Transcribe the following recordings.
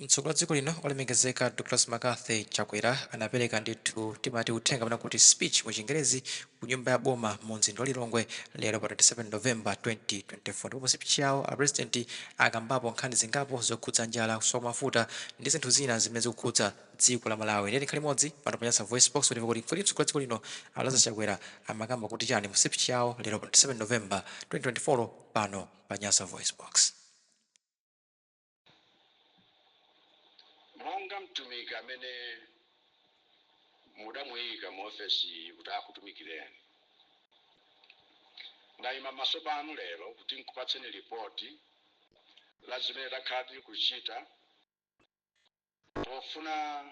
Mtsogoleri wa dziko lino olemekezeka Douglas McCarthy Chakwera anapereka ndithu timati uthenga kapena kuti speech mu Chingerezi ku nyumba ya boma mu mzinda wa Lilongwe lero pa 27 November 2024 ndipo speech yawo apresidenti akambapo nkhani zingapo zokhudza njala, kusowa mafuta ndi zinthu zina zimene zikukhudza dziko la Malawi. Ndiyeni khali modzi pano pa Nyasa Voice Box kuti mtsogoleri wa dziko lino Douglas Chakwera amakamba kuti chani mu speech yawo lero pa 27 November 2024 pano pa Nyasa Voice Box. Monga mtumiki amene mudamuyika mu ofesi kuti akutumikireni, ndayima maso panu lero kuti nkupatseni ripoti la zimene takhala tili kuchita pofuna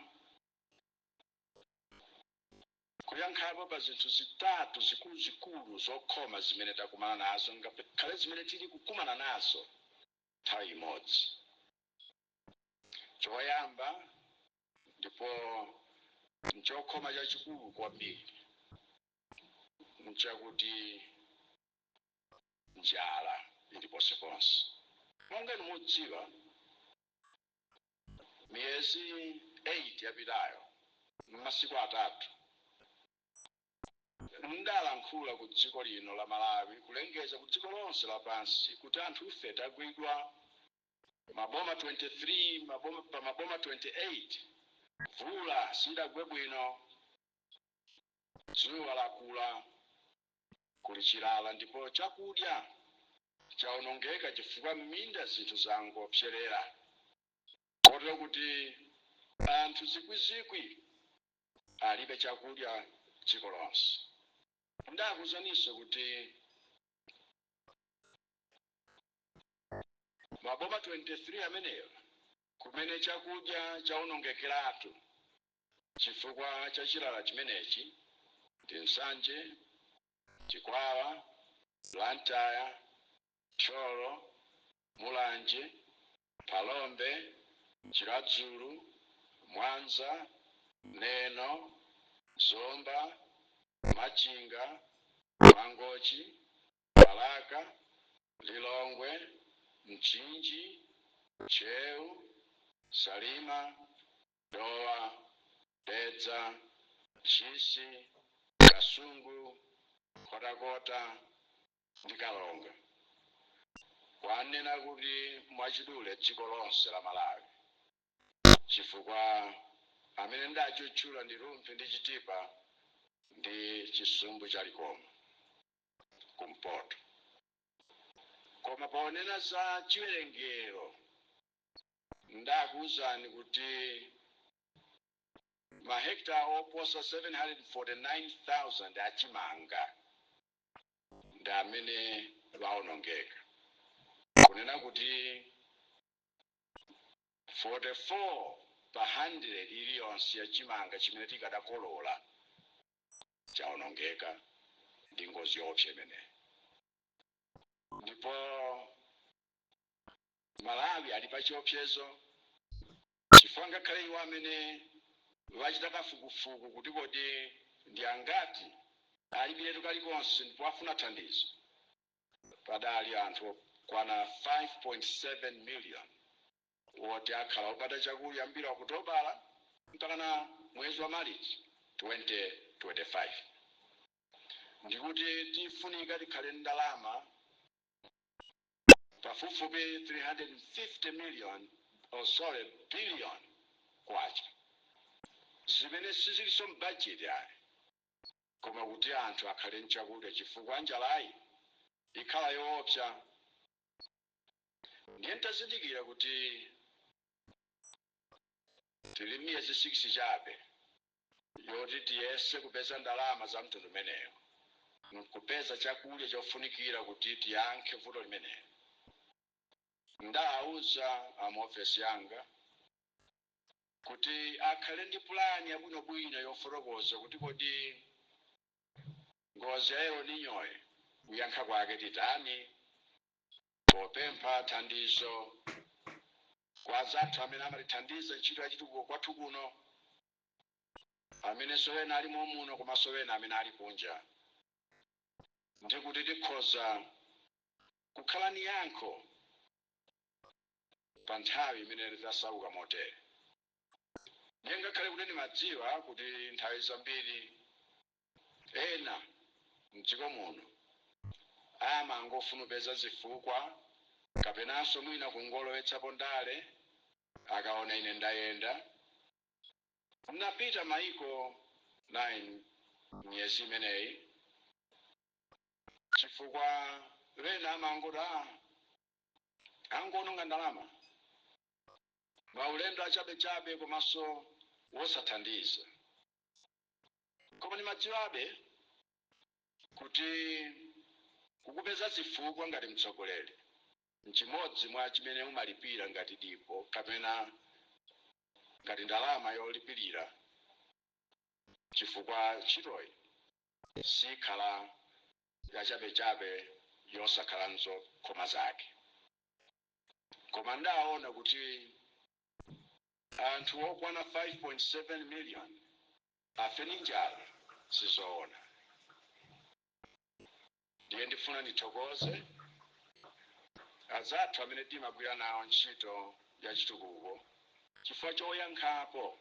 kuyankhapo pa zinthu zitatu zikuluzikulu zokhoma zimene takumana nazo ngakhale zimene tili kukumana nazo nthawi imodzi. Choyamba ndipo nchokhoma chachikulu kwambiri nchakuti njala ili ponseponse. Monga mudziwa, miyezi 8 yapitayo masiku atatu ndalankhula ku dziko lino la Malawi kulengeza ku dziko lonse lapansi kuti anthu ife tagwidwa maboma 23 maboma 28 vula sidagwe bwino, dzuwa lakula, kuli chilala ndipo chakudya chaonongeka chifukwa m'minda zinthu zangopserera kotero kuti anthu zikwizikwi alibe chakudya dziko lonse. Ndakuzaninso kuti maboma 23 ameneyo kumene chakudya chaonongekeratu chifukwa cha chilala chimenechi ndi Nsanje, Chikwawa, Blantyre, Cholo, Mulanje, Palombe, Chiradzulu, Mwanza, Neno, Zomba, Machinga, Mangochi, Balaka, Lilongwe, Mchinji, Cheu, Salima, Dowa, Dedza, Shisi, Kasungu, Kotakota ndi Kalonga. Kwanena kuti mwachidule dziko lonse la Malawi chifukwa amene ndachutchula ndi Lumphi ndi Chitipa ndi Chisumbu cha Likoma kumpoto. Koma ponena za chiwerengero ndakuwuzani kuti mahekta oposa 749,000 achimanga ndi amene waonongeka, kunena kuti 44 pa 100 iliyonse yachimanga chimene tikadakolola chaonongeka ndi ngozi yoopsa imeneyi. Ndipo Malawi ali pa chiopsezo chifukwa ngakhale iwo amene wachita kafukufuku kuti kodi ndi angati alibiretu kalikonse ndipo afuna thandizo, padali anthu kwana 5.7 million woti akhala opata chakudya kuyambira Okutobala mpaka na mwezi wa Marichi 2025. Ndikuti tifunika tikhale ndalama pafupifupi 350 million billion kwacha zimene sizilinso mbudget ayi, koma kuti anthu akhale nchakudya chifukwa njalayi ikhala yoopsa. Ndiye ntazindikira kuti tili miyezi 6 chabe yoti tiyese kupeza ndalama za mtundu umeneyo, nkupeza chakudya chofunikira kuti tiyankhe vuto limeneyo. Ndawuza amaofesi yanga kuti akhale ndi pulani yabwinobwino yofotokoza kuti kodi ngozi ya El Niño kuyankha kwake titani, popempha thandizo kwa zathu amene amatithandiza ntchito yachitukuko kwathu kuno, amene sowena ali muno koma sowena amene ali kunja, ndi kuti tikhoza kukhala ni yankho pa nthawi imene tasauka motere. Ndiye ngakhale kuti ndimadziwa kuti nthawi zambiri ena mdziko muno amangofuna kupeza zifukwa kapenanso mwina kungolowetsapo ndale akaona ine ndayenda. Ndinapita maiko 9 miyezi imeneyi chifukwa ena amangoti angononga ndalama, maulendo achabechabe komanso wosathandiza. Koma ndimadziwabe kuti kukupeza zifukwa ngati mtsogoleri nchimodzi mwa chimene umalipira ngati dipo kapena ngati ndalama yolipirira chifukwa ntchitoyi sikhala yachabechabe yosakhalanso khoma zake. Koma ndaona kuti anthu okwana 5.7 million afe ndi njala sizoona. Ndiye ndifuna ndithokoze azathu amene timagwira nawo ntchito ya chitukuko chifukwa choyankhapo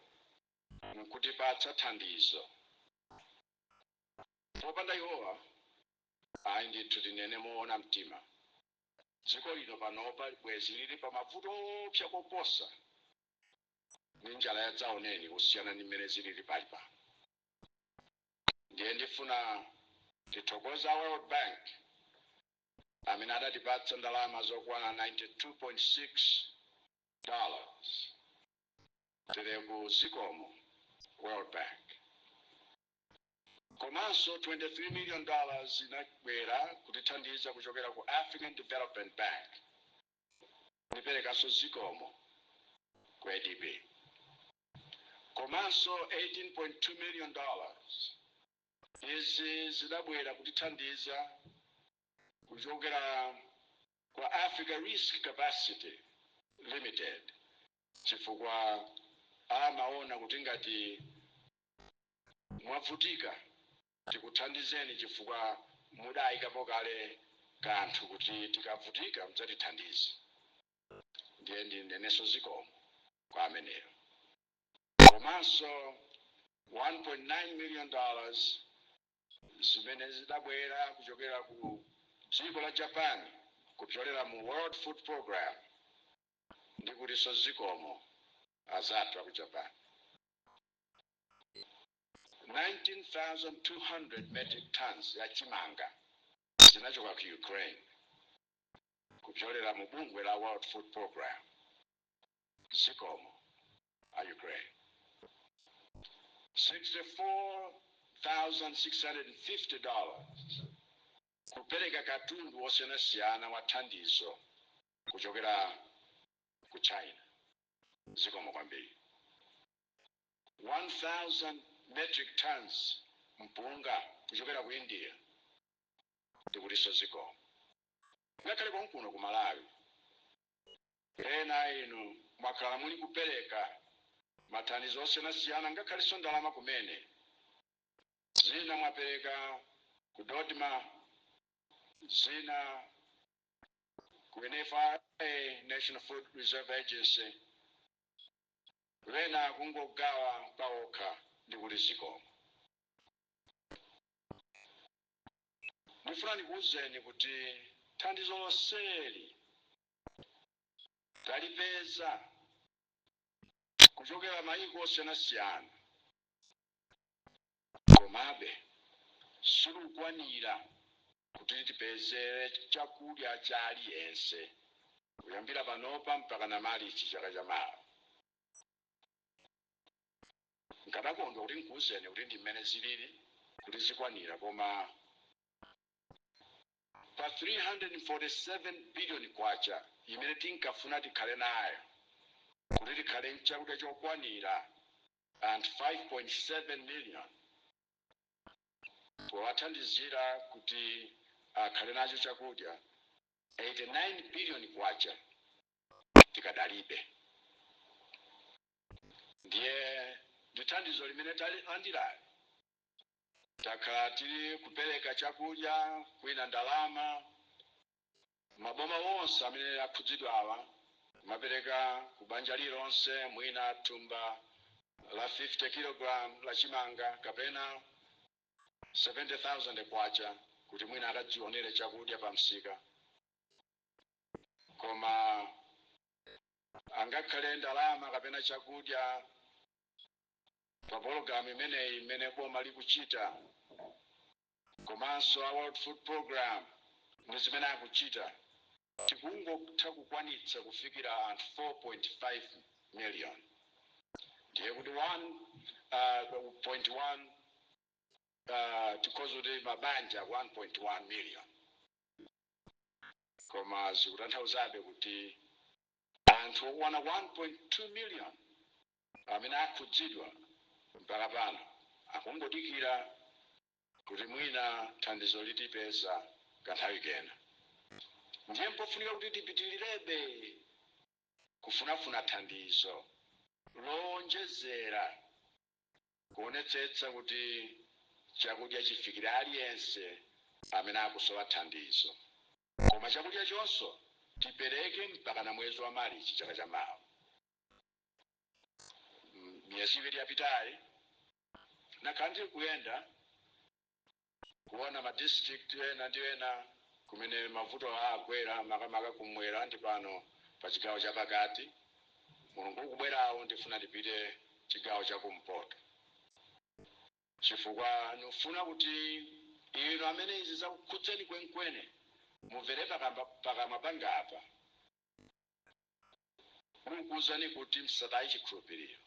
nkutipatsa thandizo. Popanda iwowa ayi ndithu tinene moona mtima. Dziko lino panopa bwezi lili pa mavuto opsa koposa ndi njala yadzaoneni kusiyana ndi mmene zilili pali pano. Ndiye ndifuna ndithokoze World Bank amene adatipatsa ndalama zokwana $92.6 tere ku zikomo World Bank. Komanso $23 million inabwera kutithandiza kuchokera ku African Development Bank ndiperekanso zikomo ku ADB. Komanso $18.2 million izi zidabwera kutithandiza kuchokera kwa Africa Risk Capacity Limited chifukwa amaona kuti ngati mwavutika tikuthandizeni chifukwa mudayikapo kale kanthu kuti tikavutika mudzatithandize. Ndiye ndinenenso zikomo kwa ameneyo. Komanso $1.9 million zimene zidabwera kuchokera ku dziko la Japan kupyolera mu World Food Program ndi kutinso zikomo azathu aku Japan. 19,200 metric tons ya chimanga zinachoka ku Ukraine kupyolera mu bungwe la World Food Program zikomo a Ukraine. $64,650 kupereka katundu wosiyanasiyana wa thandizo kuchokera ku China zikomo kwambiri. 1,000 metric tons mpunga kuchokera ku India ndikutinso zikomo. Ngakhale konkuno ku Malawi ena inu mwakhala muli kupereka mathandizo osiyanasiyana ngakhalenso ndalama kumene. Zina mwapereka ku Dodma, zina ku NFRA, National Food Reserve Agency, wena kungogawa pawokha ndikuti zikomo. Ndifuna ndikuwuzeni kuti thandizo lonseli talipeza kuchokera maiko osiyanasiyana, komabe silukwanira kuti tipeze chakudya cha aliyense kuyambira panopa mpaka na Marichi chaka chamawa. Nkadakondwa kuti nkuwuzeni kuti ndi mmene zilili kuti zikwanira, koma pa 347 billion kwacha imene tinkafuna tikhale nayo kuti tikhale nchakudya chokwanira anthu 5.7 million powathandizira kuti akhale nacho chakudya 89 billion kwacha tikadalibe. Ndiye ndithandizo limene talandirayo takhala tili kupereka chakudya kwina ndalama maboma wonse amene akhudzidwa awa mapereka kubanja lilonse mwina thumba la 50 kg la chimanga kapena 70,000 kwacha kuti mwina akadzionere chakudya pa msika. Koma angakhale ndalama kapena chakudya pa pologalamu imeneyi imene boma likuchita, komanso a World Food Program ndi zimene akuchita, tikungotha kukwanitsa kufikira anthu 4.5 million. Ndiye kuti 1.1 tikhoza kuti mabanja 1.1 million. Koma zikutanthauzabe kuti anthu okwana 1.2 million amene akhudzidwa mpaka pano akungodikira kuti mwina thandizo litipeza kanthawi kena. Ndiye mpofunika kuti tipitilirebe kufunafuna thandizo lonjezera kuonetsetsa kuti chakudya chifikira aliyense amene akusowa thandizo. Koma chakudya chonso tipereke mpaka na mwezi wa Marichi chaka chamawa. Miyezi iwiri yapitayi nakhala kuyenda kuona ma district ena ndi ena kumene mavuto agwera makamaka kumwera ndi pano pa chigawo chapakati. Mulungu kubwerawo ndifuna ndipite chigawo chakumpoto, chifukwa nufuna kuti inu amene izi zakukhudzeni kwenikweni mumvere pakamwa panga apa kukuwuzani kuti musataye chikhulupiriro,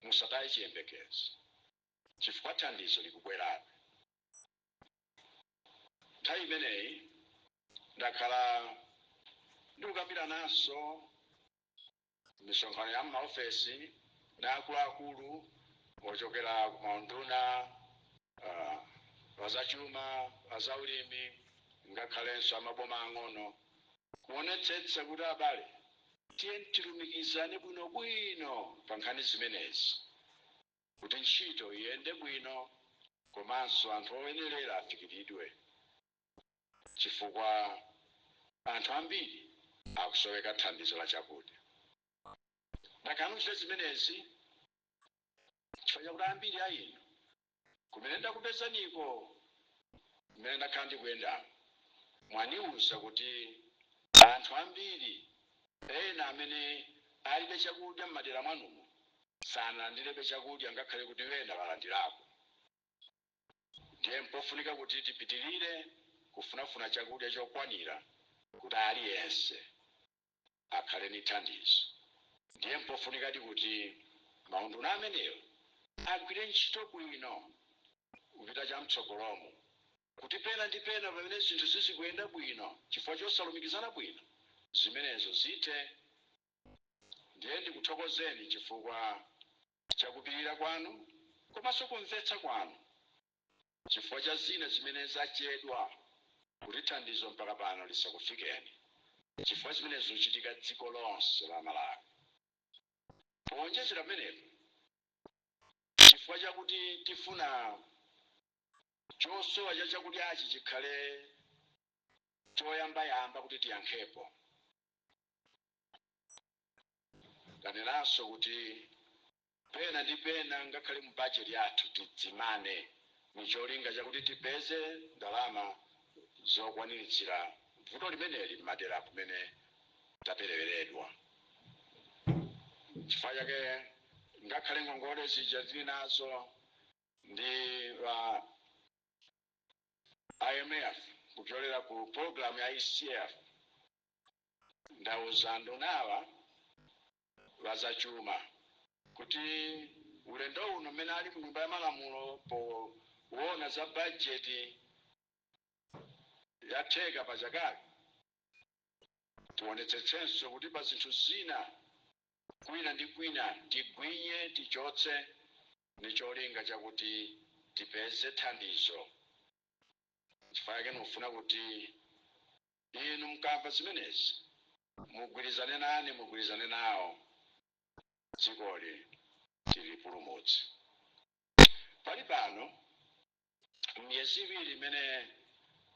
musataye chiyembekezo, chifukwa thandizo likubwerabe. Nthawi imeneyi ndakhala ndikukambira naso misonkhano ya maofesi na akuluakulu ochokera kumaunduna azachuma, azaulimi, ngakhalenso amaboma ang'ono, kuonetsetsa kuti abale tiye tilumikizane bwinobwino pa nkhani zimenezi kuti ntchito iyende bwino komanso anthu oyenerera afikiridwe, chifukwa anthu ambiri akusoweka thandizo la chakudya. Ndakhala kuchita zimenezi chifukwa chakuti ambiri a inu kumene ndakupezaniko, kumene ndakhala ndikuyendamo, mwaniwuza kuti anthu ambiri ena amene alibe chakudya m'madera mwanumo sanalandirebe chakudya ngakhale kuti wena walandirako. Ndiye mpofunika kuti tipitilire kufunafuna chakudya chokwanira kuti aliyense akhale ni thandizo. Ndiye mpofunika kuti maunduna ameneyo agwire ntchito bwino kupita chamtsogolomo, kuti pena ndi pena pamene zinthu sizikuyenda bwino chifukwa chosalumikizana bwino zimenezo zithe. Ndiye ndikuthokozeni chifukwa chakupirira kwanu komanso kumvetsa kwanu chifukwa cha zina zimene zachedwa kuti thandizo mpaka pano lisakufikeni, chifukwa zimene zikuchitika dziko lonse la Malawi. Powonjezera pamenepo, chifukwa chakuti tifuna chosowa cha chakudyachi chikhale choyambayamba kuti tiyankhepo, tanenanso kuti pena ndi pena ngakhale mu bajeti yathu tidzimane ni cholinga chakuti tipeze ndalama zokwaniritsira vuto limeneli m'madera kumene tapereweredwa. Chifukwa chake ngakhale ngongole zija tili nazo ndi IMF kupyolera ku programu ya ICF, ndauza ndunawa wazachuma kuti ulendo uno mmene ali ku nyumba ya malamulo poona za bajeti yatheka pa chakali, tionetsetsenso kuti pa zinthu zina kwina ndi kwina tigwinye tichotse ni cholinga chakuti tipeze thandizo. Chifukwa chake nufuna kuti inu mkamva zimenezi mugwirizane nane, mugwirizane nawo, dzikoli tilipulumutse. Pali pano miyezi iwiri imene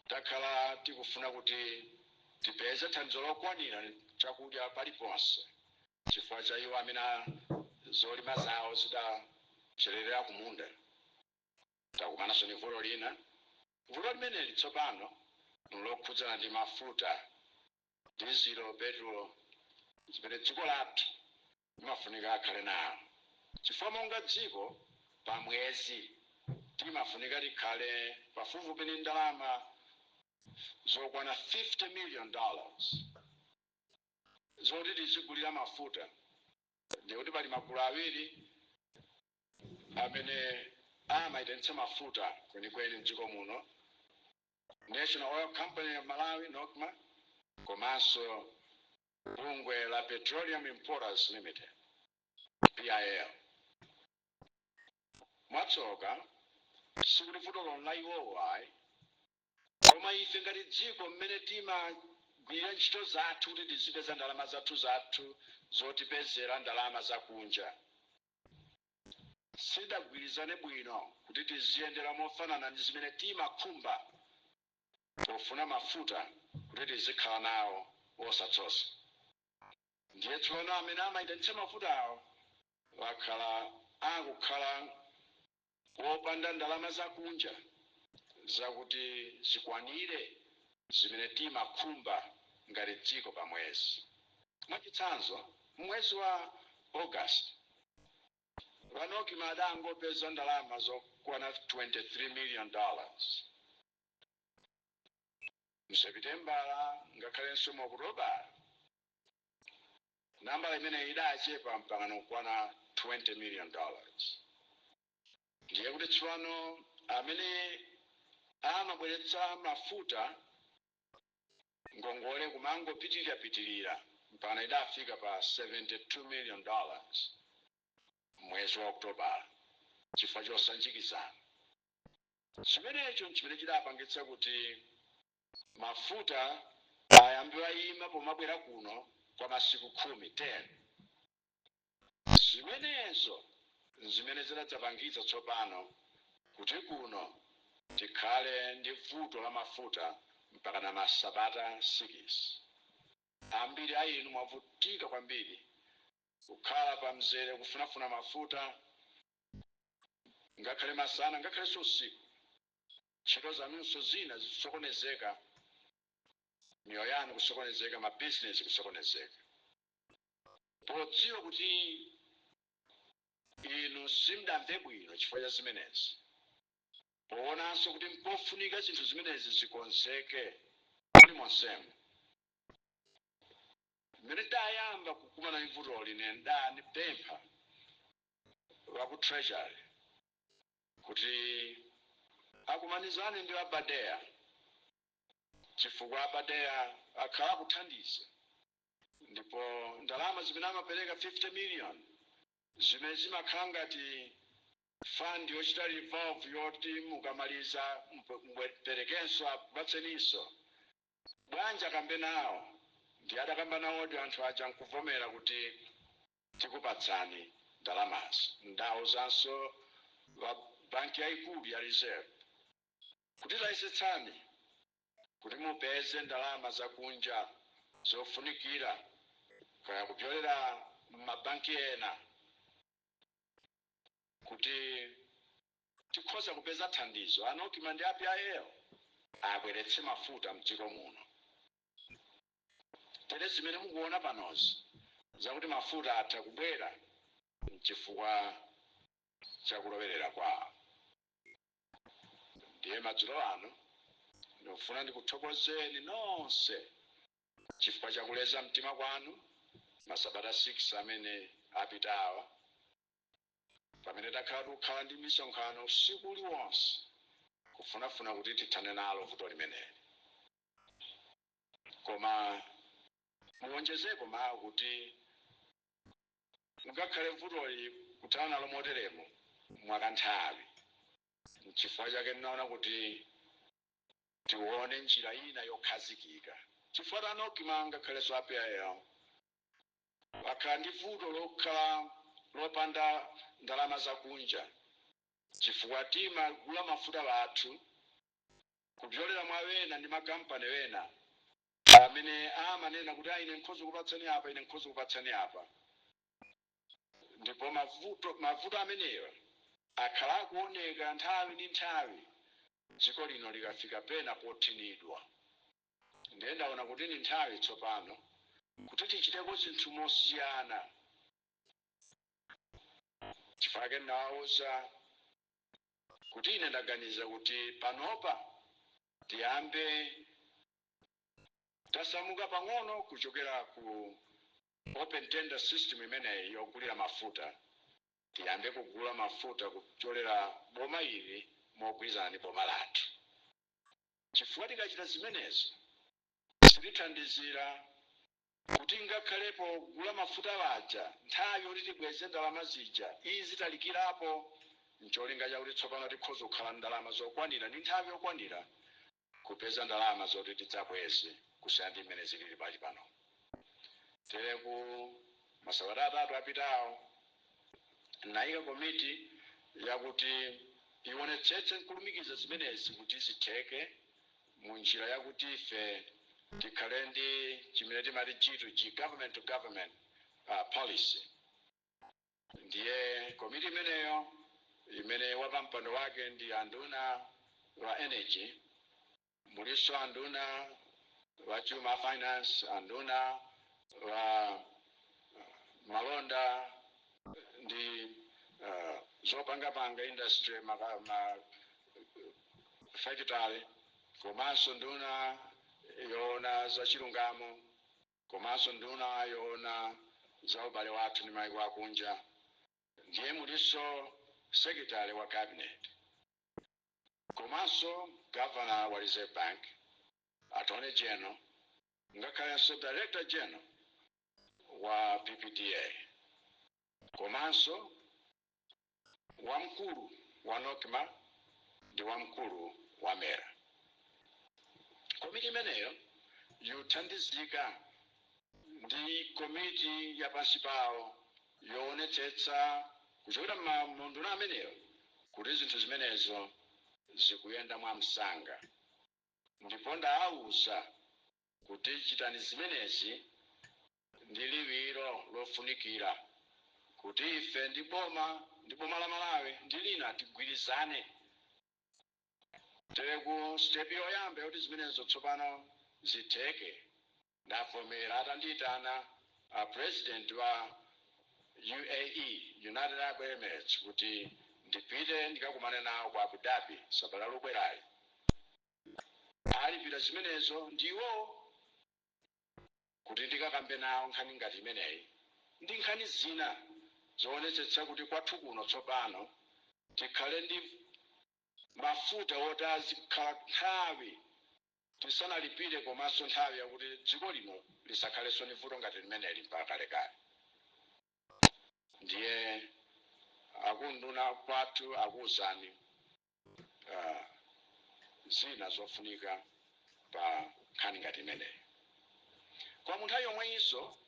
takhala tikufuna kuti tipeze thandizo lokwanira chakudya paliponse chifukwa cha iwo amene zolima zawo zidachererera kumunda. Takumananso ni vuto lina. Vuto limeneli tsopano lokhudzana ndi mafuta, dizelo, petrolo, zimene dziko lathu limafunika akhale nawo. Chifukwa monga dziko pa mwezi timafunika tikhale pafupifupi ndi ndalama zokwana $50 million zoti tizigulira mafuta. Ndikuti pali magulu awiri amene amayitenitsa mafuta kwenikweni mdziko muno: National Oil Company of Malawi, NOCMA, komanso bungwe la Petroleum Importers Limited, PIL. Mwatsoka sikuti vuto la iwowo ayi, koma ife ngati dziko mmene timagwira ntchito zathu kuti tizipeza ndalama zathu zotipezera ndalama zakunja, sidagwirizane bwino kuti tiziyendera mofanana ndi zimene timakhumba pofuna mafuta kuti tizikhala nawo osatsosa. Ndiye tsono amene amayitenitsa mafuta awo akukhala wopanda ndalama zakunja zakuti zikwanire zimene timakhumba ngati dziko pa mwezi. Mwachitsanzo, mwezi wa August NOCMA adangopeza ndalama zokwana $23 million. Msepitembala ngakhalenso mu Okutobala nambala imene idachepa mpaka nokwana $20 million. Ndiye kuti tsopano amene amabweretsa mafuta ngongole kumangopitirira mpaka idafika pa $72 million mwezi wa Okutobala chifukwa chosanjikizana. Chimenecho nchimene chidapangitsa kuti mafuta ayambe ayima pomabwera kuno kwa masiku 10. Zimenezo zimene zidadzapangitsa tsopano kuti kuno tikhale ndi vuto la mafuta mpaka na masabata 6. Ambiri a inu mwavutika kwambiri kukhala pa mzere kufunafuna mafuta, ngakhale masana ngakhalenso usiku. Ntchito zanunso zina zisokonezeka, miyoyo yanu kusokonezeka, mabizinesi kusokonezeka. Podziwa kuti inu simudamve bwino chifukwa cha zimenezi, poonanso kuti mpofunika zinthu zimenezi zikonzeke muli monsemo, mmene tidayamba kukumana ndi vutoli ndipempha wa ku Treasury kuti akumanizane ndi Aberdare, chifukwa Aberdare akhala kuthandiza, ndipo ndalama zimene amapereka $50 million zimene zimakhala ngati fund yochita revolve yoti mukamaliza mperekenso apatseniso. Bwanji akambe nawo ndi adakamba nawo anthu aja nkuvomera kuti tikupatsani ndalamazi. Ndawuzanso wa banki yaikulu ya Reserve kuti tayisetsani kuti mupeze ndalama zakunja zofunikira kaya kupyolera mabanki ena kuti tikhoza kupeza thandizo. NOCMA ndi PIL abweretse mafuta mdziko muno. Tere zimene mukuona panozi zakuti mafuta atha kubwera chifukwa chakulowerera kwawo. Ndiye madzulo ano ndikufuna ndikuthokozeni nonse chifukwa chakuleza mtima kwanu masabata 6 amene apitawa, pamene takhala tikukhala ndi misonkhano usiku uliwonse kufunafuna kuti tithane nalo vuto limeneli. Koma muwonjezepo mawu kuti ngakhale vutoli kuthana nalo moteremo mwakanthawi, chifukwa chake ndinaona kuti tione njira ina yokhazikika. Chifukwa NOCMA ngakhalenso PIL akhala ndi vuto lokhala lopanda ndalama zakunja, chifukwa timagula mafuta athu kupyolera mwa wena ndi makampani wena amene amanena kuti ine nkhoza kupatsani apa, ine nkhoza kupatsani apa. Ndipo mavuto amenewa akhala akuoneka nthawi ndi nthawi dziko lino likafika pena pothinidwa. Ndiye ndaona kuti ni nthawi tsopano kuti tichiteko zinthu mosiyana. Chifukwa ndinawawuza kuti ine ndaganiza kuti panopa tiyambe tasamuka pang'ono kuchokera ku open tender system imeneyi yogulira mafuta. Tiyambe kugula mafuta kuchokera boma ili mogwirizana ndi boma lathu. Chifukwa tikachita zimenezo zitithandizira kuti ngakhalepo kugula mafuta waja nthawi yoti tibweze ndalama zija izi talikirapo, ncholinga chakuti tsopano tikhoza kukhala ndalama zokwanira ndi nthawi yokwanira kupeza ndalama zoti tidzabweze kusiyana ndi mmene zilili pali pano. Tere ku masabata atatu apitawo nayika komiti yakuti ionetsetse nkulumikiza zimenezi kuti zitheke mu njira yakuti ife tikhale ndi chimene timati chitu government to government policy. Ndiye komiti imeneyo imene wapampando wake ndi anduna wa energy, muliso anduna wa chuma finance, anduna wa malonda ndi zopangapanga industry factory, komanso nduna yona za chilungamo, komanso nduna yona za ubale wathu ndi maiko akunja. Ndiye muliso secretary wa cabinet, komanso governor wa Reserve Bank, attorney general, ngakhalenso director general wa PPDA, komanso wamkulu wa NOCMA ndi wamkulu wa MERA. Komiti imeneyo yothandizika ndi komiti ya pansi pawo yoonetsetsa kuchokera munduna ameneyo kuti zinthu zimenezo zikuyenda mwamsanga. Ndipo ndawawuza kuti chitani zimenezi ndi liwiro lofunikira kuti ife ndi boma la Malawi ndi lina tigwirizane. Tere ku step yoyamba yoti zimenezo tsopano zitheke, ndavomera atandiyitana president wa UAE, United Arab Emirates, kuti ndipite ndikakumane nawo ku Abu Dhabi sabata lobwerayi. Alipita zimenezo ndiwo kuti ndikakambe nawo nkhani ngati imeneyi ndi nkhani zina zoonetsetsa kuti kwathu kuno tsopano tikhale ndi mafuta woti azikhala nthawi tisanalipire, komanso nthawi yakuti dziko lino lisakhalenso ndi vuto ngati limeneli mpaka kalekale. Ndiye akunduna kwathu akuwuzani zina zofunika pa nkhani ngati imeneyi. Kwa munthu yomweyinso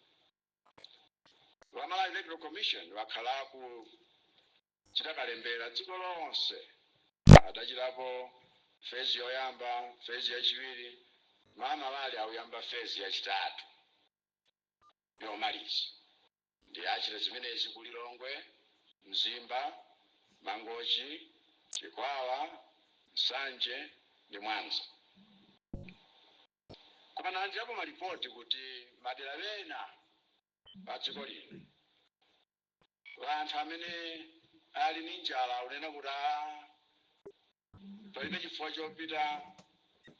wa Malawi Electoral Commission wakhala kuchita kalembera dziko lonse, adachitapo fezi yoyamba, fezi yachiwiri, Malawi akuyamba fezi yachitatu yomaliza. Ndiye achita zimenezi ku Lilongwe, Mzimba, Mangochi, Chikwawa, Nsanje ndi Mwanza. Koma ndandirapo malipoti kuti madera ena pa dziko lino anthu amene ali ndi njala unena kuti palibe chifukwa chopita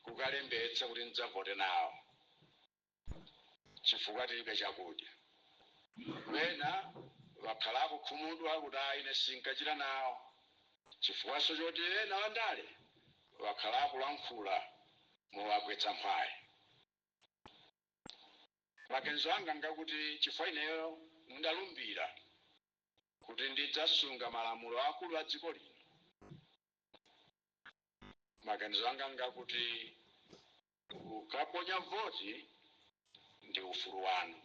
kukalembetsa kuti ndidzavote nawo chifukwa tilibe chakudya. Wena wakhala akukhumudwa kuti ine sinkachita nawo chifukwaso choti ena wandale wakhala akulankhula mowagwetsa mphwayi. Maganizo anga ngakuti chifukwa ineyo ndalumbira kuti ndidzasunga malamulo akulu a dziko lino. Maganizo anga ngakuti ukaponya voti ndi ufulu wanu,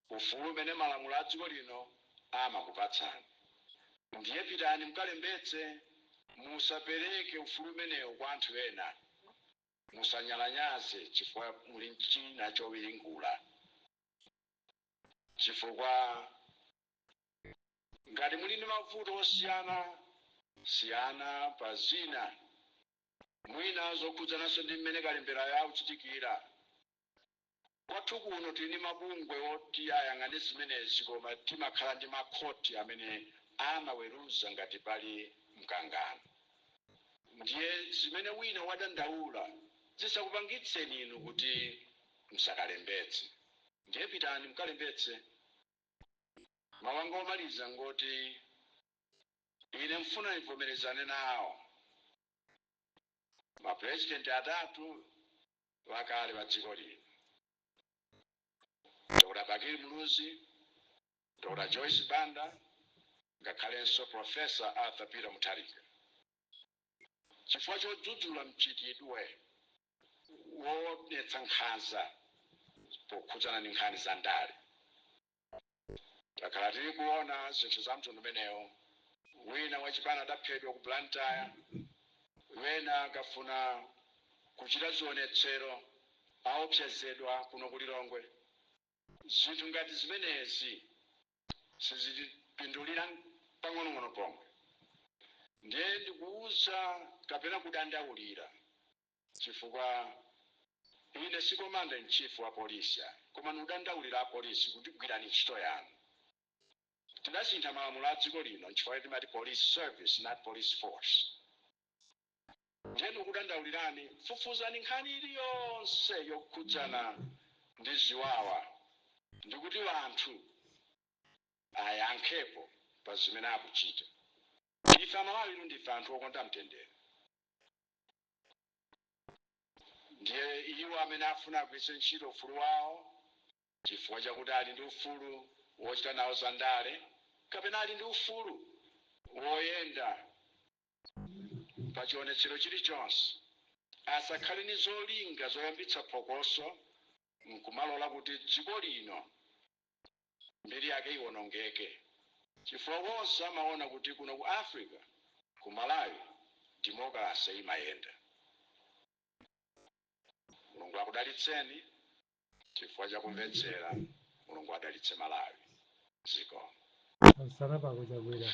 ufulu umene malamulo a dziko lino amakupatsani. Ndiye pitani mukalembetse, musapereke ufulu umenewo kwa anthu ena. musanyalanyaze chifukwa muli china chowiringula, chifukwa ngati muli ndi mavuto osiyana pa zina mwina zokhudzananso ndi mmene kalemberayo akuchitikira, kwathu kuno tili ndi mabungwe oti ayang'ane zimenezi, koma timakhala ndi makhoti amene amaweruza ngati pali mkangano. Ndiye zimene wina wadandaula zisakupangitseni inu kuti musakalembetse. Ndiye pitani mukalembetse. Mawu anga omaliza ngoti ine mfuna nivomerezane nawo mapresidenti atatu wakale wa dziko lino, Dr. Bakili Muluzi, Dr. Joyce Banda, ngakhalenso Professor Arthur Peter Mutharika, chifukwa chodzudzula mchitidwe wodetsa nkhanza pokhudzana ndi nkhani za ndale. Takhala tili kuona zinthu za mtundu umenewo, wina wachipani adaphedwa ku Blantyre, wena akafuna kuchita zionetsero aopsezedwa kuno ku Lilongwe. Zinthu ngati zimenezi sizitipindulira pang'onong'ono pomwe. Ndiye ndikuuza kapena kudandaulira, chifukwa ine si commander in chief wa polisi, koma nudandaulira apolisi kuti gwirani ntchito yanu. Tidasintha malamulo a dziko lino chifukwa timati police service not police force. Ndiye ndikudandaulirani, fufuzani nkhani iliyonse yokhudzana ndi ziwawa, ndikuti anthu ayankhepo pa zimene akuchita. Ife Amalawi ndife anthu okonda mtendere. Ndiye iwo amene afuna kugwiritsa ntchito ufulu wawo chifukwa chakuti ali ndi ufulu wochita nawo za ndale, kapena ali ndi ufulu woyenda pa chionetsero chilichonse, asakhale ni zolinga zoyambitsa phokoso nkumalola kuti dziko lino mbiri yake iwonongeke, chifukwa wonse amaona kuti kuno ku Africa, ku Malawi, demokrasi imayenda. Mulungu akudalitseni chifukwa chakumvetsera. Mulungu adalitse Malawi. Zikomo. Salama kuchagwira.